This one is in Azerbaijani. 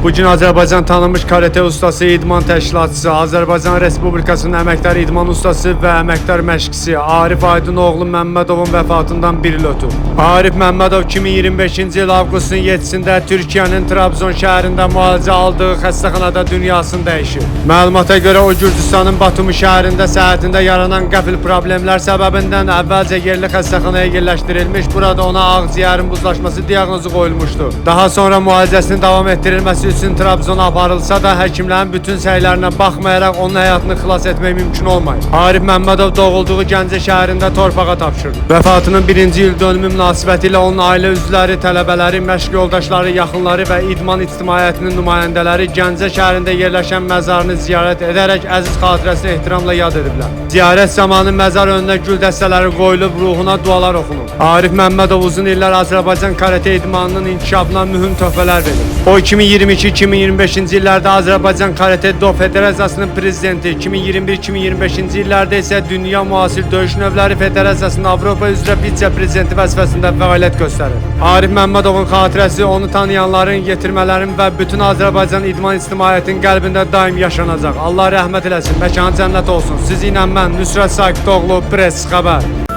Bugün Azərbaycan tanınmış karate ustası, idman təşkilatçısı, Azərbaycan Respublikasının əməkdar idman ustası və əməkdar məşqçisi Arif Aydınoğlu Məmmədovun vəfatından bir il ötür. Arif Məmmədov 2025-ci il avqustun 7-sində Türkiyənin Trabzon şəhərində müalicə aldığı xəstəxanada dünyasını dəyişir. Məlumata görə o Gürcüstanın Batumi şəhərində səhhətində yaranan qəfil problemlər səbəbindən əvvəlcə yerli xəstəxanaya yerləşdirilmiş, burada ona ağciyərin buzlaşması diaqnozu qoyulmuşdu. Daha sonra müalicəsinin davam etdirilməsi üçün Trabzona aparılsa da həkimlərin bütün səylərinə baxmayaraq onun həyatını xilas etmək mümkün olmayıb. Arif Məmmədov doğulduğu Gəncə şəhərində torpağa tapşırdı. Vəfatının birinci il dönümü münasibətilə onun ailə üzvləri, tələbələri, məşq yoldaşları, yaxınları və idman ictimaiyyətinin nümayəndələri Gəncə şəhərində yerləşən məzarını ziyarət edərək əziz xatirəsini ehtiramla yad ediblər. Ziyarət zamanı məzar önünə gül dəstələri qoyulub, ruhuna dualar oxunub. Arif Məmmədov uzun illər Azərbaycan karate idmanının inkişafına mühüm töhfələr verir. O 2022-2025-ci illərdə Azərbaycan Karate Do Federasiyasının prezidenti, 2021-2025-ci illərdə isə Dünya Müasir Döyüş Növləri Federasiyasının Avropa üzrə vitse-prezidenti vəzifəsində fəaliyyət göstərir. Arif Məmmədovun xatirəsi onu tanıyanların, yetirmələrin və bütün Azərbaycan idman ictimaiyyətinin qəlbində daim yaşanacaq. Allah rəhmət eləsin, məkanı cənnət olsun. Sizinlə mən Nüsrət Sakitoğlu, Press xəbər.